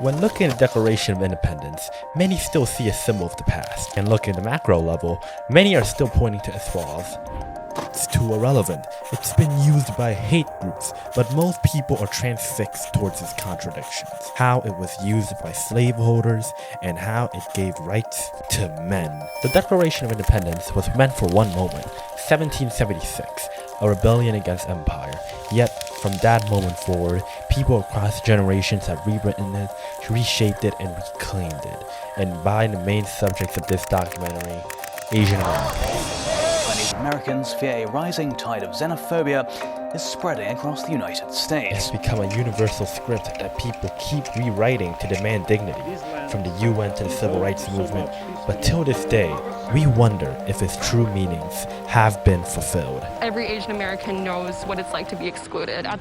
When looking at the Declaration of Independence, many still see a symbol of the past, and looking at the macro level, many are still pointing to its flaws. It's too irrelevant. It's been used by hate groups, but most people are transfixed towards its contradictions. How it was used by slaveholders, and how it gave rights to men. The Declaration of Independence was meant for one moment, 1776, a rebellion against empire. Yet, from that moment forward, people across generations have rewritten it, reshaped it, and reclaimed it. And by the main subjects of this documentary, Asian Americans. Chinese Americans fear a rising tide of xenophobia is spreading across the United States. It's become a universal script that people keep rewriting to demand dignity, from the UN to the Civil Rights Movement. But till this day, we wonder if its true meanings have been fulfilled. Every Asian American knows what it's like to be excluded. I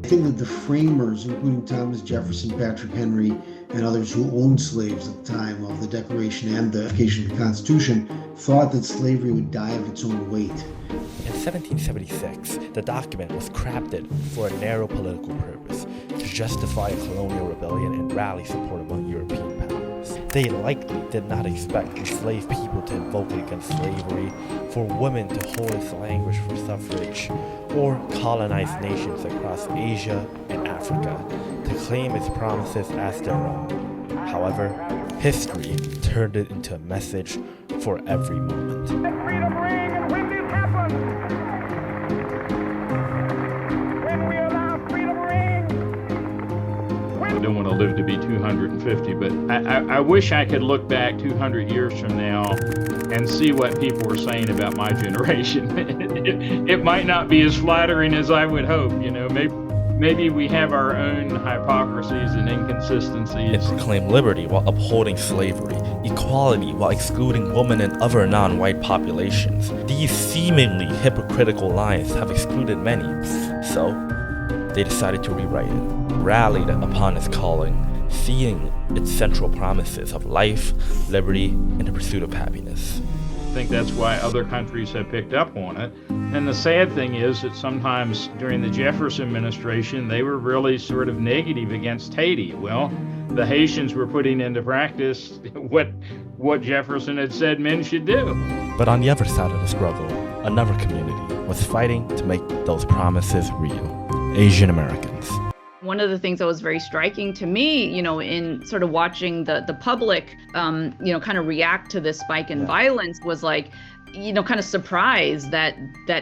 think that the framers, including Thomas Jefferson, Patrick Henry, and others who owned slaves at the time of the Declaration and the application of the Constitution, thought that slavery would die of its own weight. In 1776, the document was crafted for a narrow political purpose, to justify a colonial rebellion and rally support among European powers. They likely did not expect enslaved people to invoke it against slavery, for women to hold its language for suffrage, or colonized nations across Asia and Africa to claim its promises as their own. However, history turned it into a message for every moment. Freedom ring, and when this happens, when we allow freedom ring, I don't want to live to be 250, but I wish I could look back 200 years from now and see what people were saying about my generation. It might not be as flattering as I would hope, Maybe we have our own hypocrisies and inconsistencies. It proclaimed liberty while upholding slavery, equality while excluding women and other non-white populations. These seemingly hypocritical lines have excluded many, so they decided to rewrite it, rallied upon its calling, seeing its central promises of life, liberty, and the pursuit of happiness. I think that's why other countries have picked up on it. And the sad thing is that sometimes during the Jefferson administration, they were really sort of negative against Haiti. Well, the Haitians were putting into practice what Jefferson had said men should do. But on the other side of the struggle, another community was fighting to make those promises real: Asian Americans. One of the things that was very striking to me, in sort of watching the public, kind of react to this spike in violence was like, kind of surprised that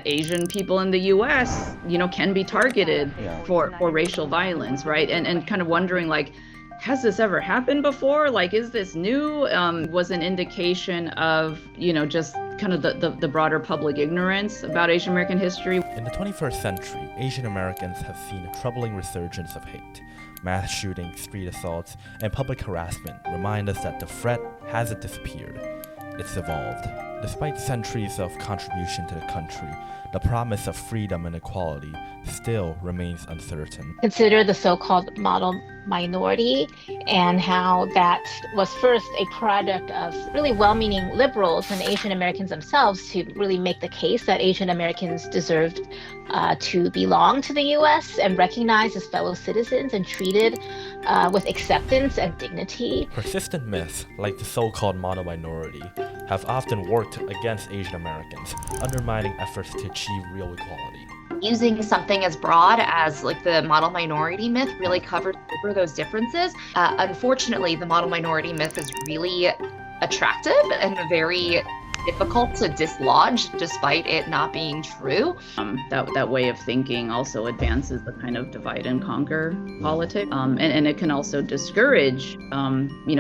Asian people in the U.S., can be targeted for racial violence, right? And kind of wondering, like, has this ever happened before? Like, is this new? Was an indication of, just kind of the broader public ignorance about Asian American history. In the 21st century, Asian Americans have seen a troubling resurgence of hate. Mass shootings, street assaults, and public harassment remind us that the threat hasn't disappeared. It's evolved. Despite centuries of contribution to the country, the promise of freedom and equality still remains uncertain. Consider the so-called model minority and how that was first a product of really well-meaning liberals and Asian Americans themselves to really make the case that Asian Americans deserved to belong to the U.S. and recognized as fellow citizens and treated with acceptance and dignity. Persistent myths, like the so-called model minority, have often worked against Asian Americans, undermining efforts to achieve real equality. Using something as broad as like the model minority myth really covered over those differences. Unfortunately, the model minority myth is really attractive and very difficult to dislodge despite it not being true. That way of thinking also advances the kind of divide and conquer politic, and it can also discourage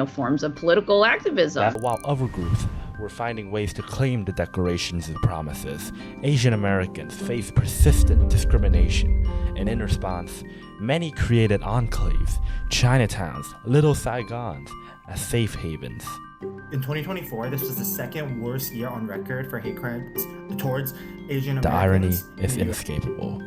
forms of political activism. While other groups were finding ways to claim the Declaration's promises, Asian Americans faced persistent discrimination, and in response, many created enclaves, Chinatowns, little Saigons, as safe havens. In 2024, this was the second worst year on record for hate crimes towards Asian Americans. The irony is inescapable.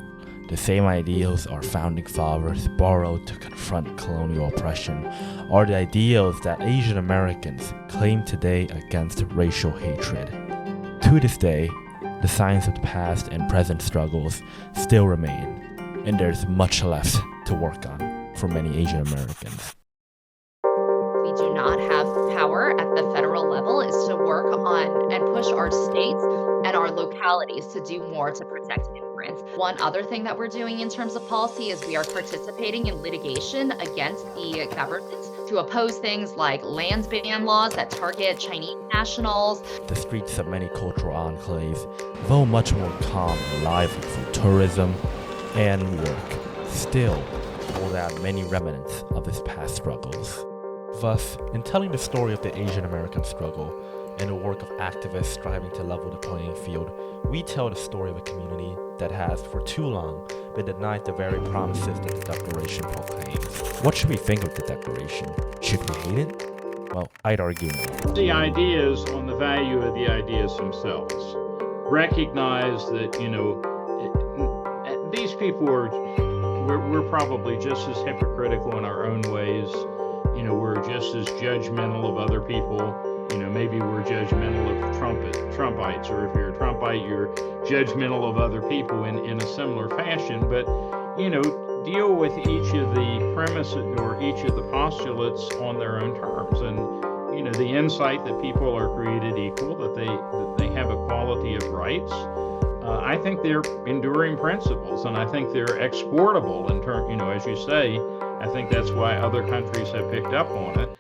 The same ideals our founding fathers borrowed to confront colonial oppression are the ideals that Asian Americans claim today against racial hatred. To this day, the signs of the past and present struggles still remain, and there's much left to work on for many Asian Americans. push our states and our localities to do more to protect immigrants. One other thing that we're doing in terms of policy is we are participating in litigation against the government to oppose things like land ban laws that target Chinese nationals. The streets of many cultural enclaves, though much more calm and lively for tourism and work, still hold out many remnants of its past struggles. Thus, in telling the story of the Asian American struggle and the work of activists striving to level the playing field, we tell the story of a community that has, for too long, been denied the very promises that the Declaration proclaims. What should we think of the Declaration? Should we hate it? Well, I'd argue no. The ideas on the value of the ideas themselves. Recognize that, these people we're probably just as hypocritical in our own ways. We're just as judgmental of other people. Maybe we're judgmental of Trumpites, or if you're a Trumpite, you're judgmental of other people in a similar fashion. But, deal with each of the premises or each of the postulates on their own terms. And, the insight that people are created equal, that they have equality of rights. I think they're enduring principles, and I think they're exportable in turn, as you say. I think that's why other countries have picked up on it.